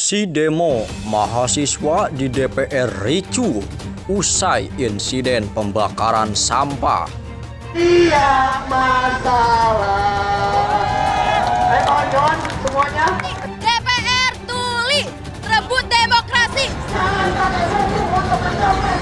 Aksi demo mahasiswa di DPR ricuh usai insiden pembakaran sampah. Tidak masalah. Ayo kawan-kawan semuanya. DPR tuli, rebut demokrasi. Jangan pakai hukum untuk mencapai.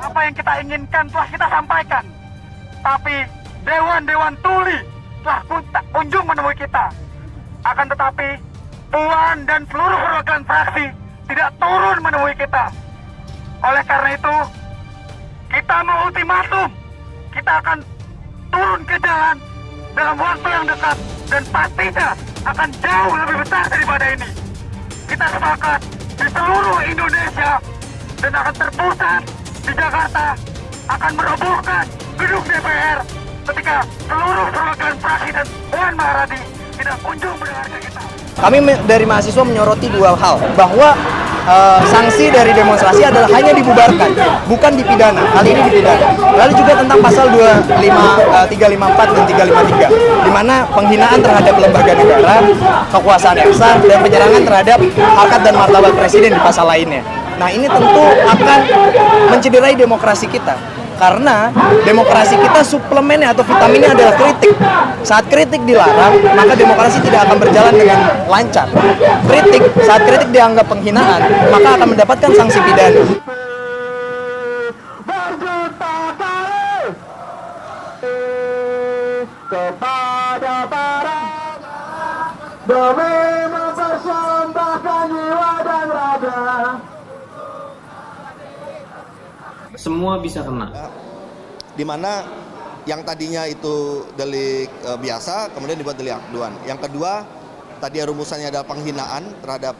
Apa yang kita inginkan telah kita sampaikan. Tapi dewan-dewan tuli telah kunjung menemui kita. Akan tetapi Puan dan seluruh perwakilan fraksi tidak turun menemui kita. Oleh karena itu, kita mengultimatum. Kita akan turun ke jalan dalam waktu yang dekat dan pastinya akan jauh lebih besar daripada ini. Kita sepakat di seluruh Indonesia dan akan terpusat di Jakarta akan merobohkan gedung DPR ketika seluruh perwakilan fraksi dan Puan Maharani tidak kunjung mendengarkan kita. Kami dari mahasiswa menyoroti dua hal, bahwa sanksi dari demonstrasi adalah hanya dibubarkan, bukan dipidana. Kali ini dipidana. Lalu juga tentang pasal 354 dan 353, di mana penghinaan terhadap lembaga negara, kekuasaan ekstra, dan penyerangan terhadap harkat dan martabat presiden di pasal lainnya. Nah, ini tentu akan mencederai demokrasi kita. Karena demokrasi kita suplemennya atau vitaminnya adalah kritik. Saat kritik dilarang, maka demokrasi tidak akan berjalan dengan lancar. Saat kritik dianggap penghinaan, maka akan mendapatkan sanksi pidana. Berjuta kali kepada para demi mempersembahkan jiwa dan raga. Semua bisa kena. Di mana yang tadinya itu delik biasa kemudian dibuat delik aduan. Yang kedua, tadi rumusannya adalah penghinaan terhadap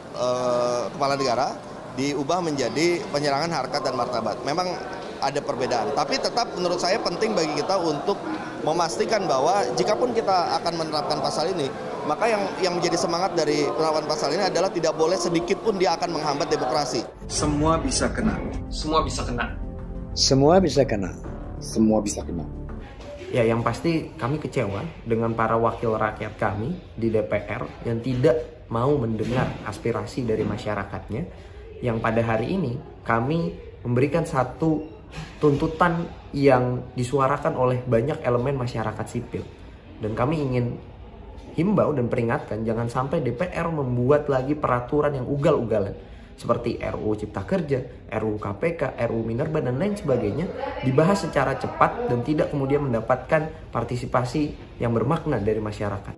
kepala negara diubah menjadi penyerangan harkat dan martabat. Memang ada perbedaan, tapi tetap menurut saya penting bagi kita untuk memastikan bahwa jikapun kita akan menerapkan pasal ini, maka yang menjadi semangat dari penerapan pasal ini adalah tidak boleh sedikit pun dia akan menghambat demokrasi. Semua bisa kena. Semua bisa kena. Semua bisa kena. Semua bisa kena. Ya, yang pasti kami kecewa dengan para wakil rakyat kami di DPR yang tidak mau mendengar aspirasi dari masyarakatnya, yang pada hari ini kami memberikan satu tuntutan yang disuarakan oleh banyak elemen masyarakat sipil. Dan kami ingin himbau dan peringatkan jangan sampai DPR membuat lagi peraturan yang ugal-ugalan seperti RUU Cipta Kerja, RUU KPK, RUU Minerba, dan lain sebagainya dibahas secara cepat dan tidak kemudian mendapatkan partisipasi yang bermakna dari masyarakat.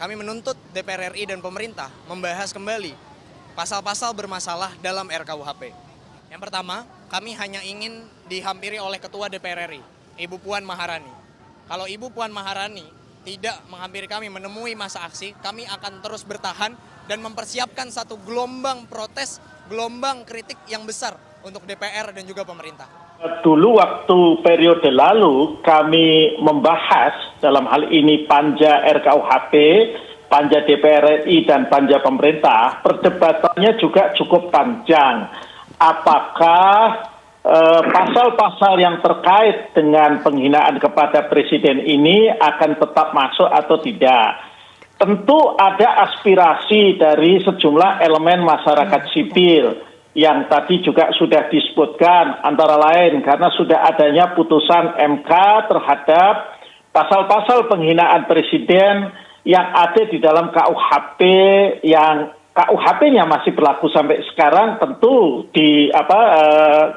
Kami menuntut DPR RI dan pemerintah membahas kembali pasal-pasal bermasalah dalam RKUHP. Yang pertama, kami hanya ingin dihampiri oleh Ketua DPR RI, Ibu Puan Maharani. Kalau Ibu Puan Maharani tidak menghampiri kami menemui masa aksi, kami akan terus bertahan dan mempersiapkan satu gelombang protes, gelombang kritik yang besar untuk DPR dan juga pemerintah. Dulu waktu periode lalu kami membahas dalam hal ini Panja RKUHP, Panja DPR RI dan Panja pemerintah, perdebatannya juga cukup panjang. Apakah pasal-pasal yang terkait dengan penghinaan kepada presiden ini akan tetap masuk atau tidak? Tentu ada aspirasi dari sejumlah elemen masyarakat sipil yang tadi juga sudah disebutkan, antara lain karena sudah adanya putusan MK terhadap pasal-pasal penghinaan presiden yang ada di dalam KUHP, yang KUHP-nya masih berlaku sampai sekarang, tentu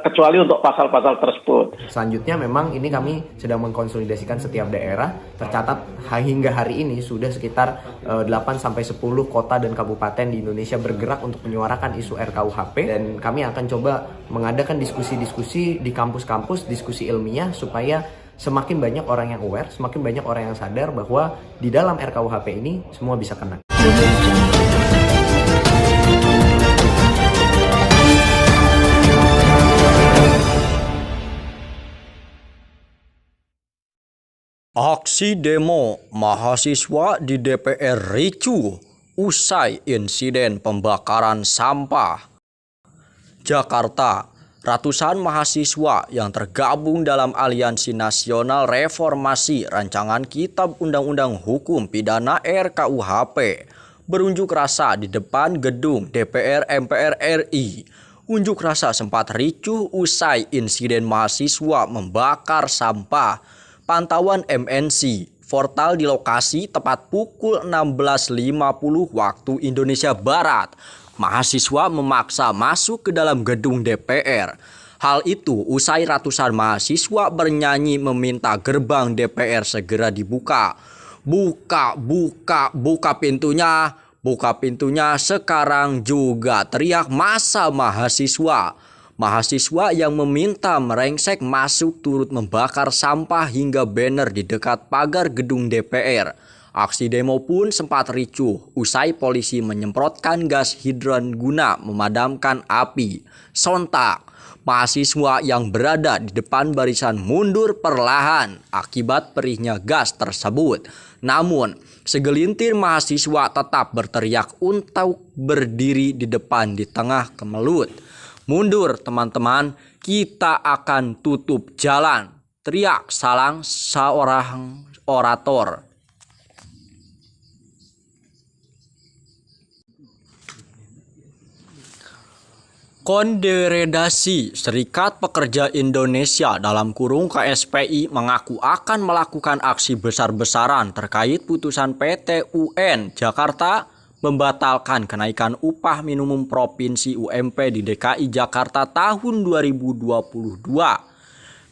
kecuali untuk pasal-pasal tersebut. Selanjutnya memang ini kami sedang mengkonsolidasikan setiap daerah. Tercatat hingga hari ini sudah sekitar 8-10 kota dan kabupaten di Indonesia bergerak untuk menyuarakan isu RKUHP. Dan kami akan coba mengadakan diskusi-diskusi di kampus-kampus, diskusi ilmiah supaya semakin banyak orang yang aware, semakin banyak orang yang sadar bahwa di dalam RKUHP ini semua bisa kena. Aksi demo mahasiswa di DPR ricuh usai insiden pembakaran sampah. Jakarta, Ratusan mahasiswa yang tergabung dalam Aliansi Nasional Reformasi Rancangan Kitab Undang-Undang Hukum Pidana RKUHP berunjuk rasa di depan gedung DPR MPR RI. Unjuk rasa sempat ricuh usai insiden mahasiswa membakar sampah. Pantauan MNC Portal di lokasi tepat pukul 16.50 waktu Indonesia Barat. Mahasiswa memaksa masuk ke dalam gedung DPR. Hal itu usai ratusan mahasiswa bernyanyi meminta gerbang DPR segera dibuka. Buka pintunya sekarang juga, teriak massa mahasiswa. Mahasiswa yang meminta merengsek masuk turut membakar sampah hingga banner di dekat pagar gedung DPR. Aksi demo pun sempat ricuh usai polisi menyemprotkan gas hidran guna memadamkan api. Sontak, mahasiswa yang berada di depan barisan mundur perlahan akibat perihnya gas tersebut. Namun, segelintir mahasiswa tetap berteriak untuk berdiri di depan di tengah kemelut. Mundur teman-teman, kita akan tutup jalan, teriak salah seorang orator. Konfederasi Serikat Pekerja Indonesia dalam kurung KSPI mengaku akan melakukan aksi besar-besaran terkait putusan PT UN Jakarta membatalkan kenaikan upah minimum provinsi UMP di DKI Jakarta tahun 2022.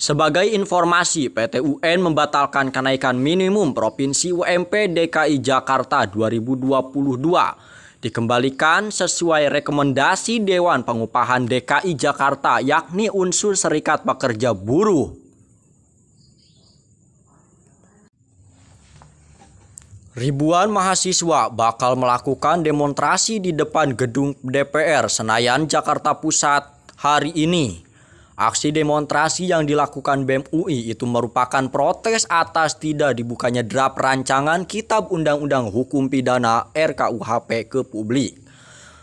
Sebagai informasi, PT UN membatalkan kenaikan minimum provinsi UMP DKI Jakarta 2022. Dikembalikan sesuai rekomendasi Dewan Pengupahan DKI Jakarta, yakni unsur Serikat Pekerja Buruh. Ribuan mahasiswa bakal melakukan demonstrasi di depan gedung DPR Senayan, Jakarta Pusat hari ini. Aksi demonstrasi yang dilakukan BEM UI itu merupakan protes atas tidak dibukanya draft rancangan Kitab Undang-Undang Hukum Pidana RKUHP ke publik.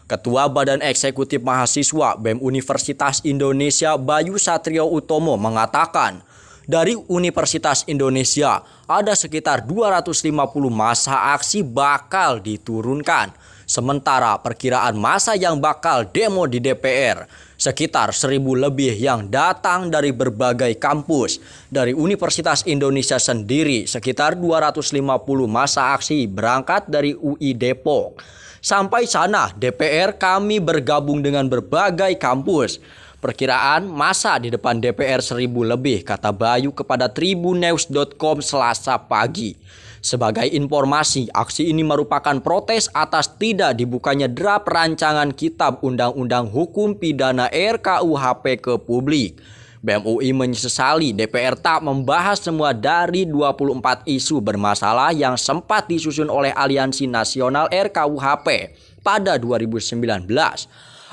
Ketua Badan Eksekutif Mahasiswa BEM Universitas Indonesia Bayu Satrio Utomo mengatakan, dari Universitas Indonesia ada sekitar 250 massa aksi bakal diturunkan. Sementara perkiraan massa yang bakal demo di DPR sekitar 1.000 lebih yang datang dari berbagai kampus. Dari Universitas Indonesia sendiri sekitar 250 massa aksi berangkat dari UI Depok. Sampai sana DPR kami bergabung dengan berbagai kampus. Perkiraan massa di depan DPR 1.000 lebih, kata Bayu kepada Tribunnews.com Selasa pagi. Sebagai informasi, aksi ini merupakan protes atas tidak dibukanya draft rancangan Kitab Undang-Undang Hukum Pidana RKUHP ke publik. BEM UI menyesali DPR tak membahas semua dari 24 isu bermasalah yang sempat disusun oleh Aliansi Nasional RKUHP pada 2019.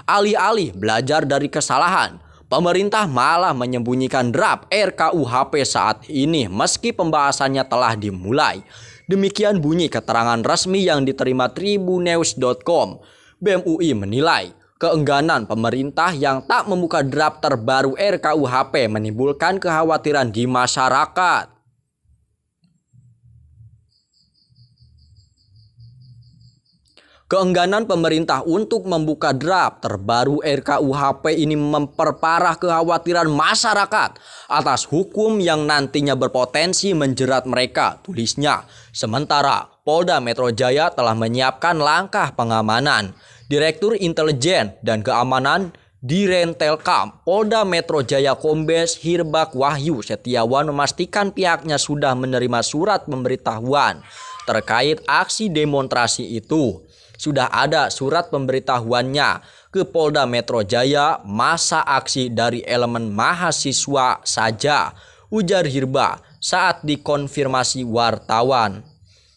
Alih-alih belajar dari kesalahan, pemerintah malah menyembunyikan draft RKUHP saat ini meski pembahasannya telah dimulai. Demikian bunyi keterangan resmi yang diterima Tribunnews.com. BEM UI menilai keengganan pemerintah yang tak membuka draft terbaru RKUHP menimbulkan kekhawatiran di masyarakat. Keengganan pemerintah untuk membuka draft terbaru RKUHP ini memperparah kekhawatiran masyarakat atas hukum yang nantinya berpotensi menjerat mereka, tulisnya. Sementara Polda Metro Jaya telah menyiapkan langkah pengamanan. Direktur Intelijen dan Keamanan Direntelkam Polda Metro Jaya Kombes Hirbak Wahyu Setiawan memastikan pihaknya sudah menerima surat pemberitahuan terkait aksi demonstrasi itu. Sudah ada surat pemberitahuannya ke Polda Metro Jaya, masa aksi dari elemen mahasiswa saja, ujar Hirba saat dikonfirmasi wartawan.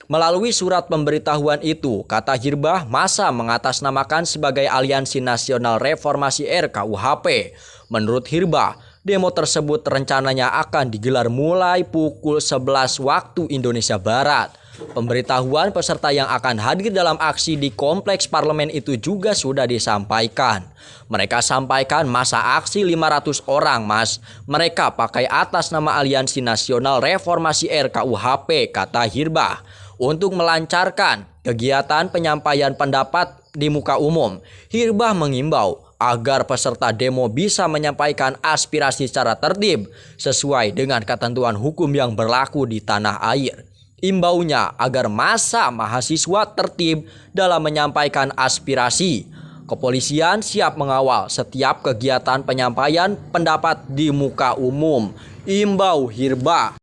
Melalui surat pemberitahuan itu, kata Hirba, masa mengatasnamakan sebagai Aliansi Nasional Reformasi RKUHP. Menurut Hirba, demo tersebut rencananya akan digelar mulai pukul 11 waktu Indonesia Barat. Pemberitahuan peserta yang akan hadir dalam aksi di kompleks parlemen itu juga sudah disampaikan. Mereka sampaikan masa aksi 500 orang, Mas. Mereka pakai atas nama Aliansi Nasional Reformasi RKUHP, kata Hirbah, untuk melancarkan kegiatan penyampaian pendapat di muka umum. Hirbah mengimbau agar peserta demo bisa menyampaikan aspirasi secara tertib sesuai dengan ketentuan hukum yang berlaku di tanah air. Imbaunya agar massa mahasiswa tertib dalam menyampaikan aspirasi. Kepolisian siap mengawal setiap kegiatan penyampaian pendapat di muka umum. Imbau Hirbah.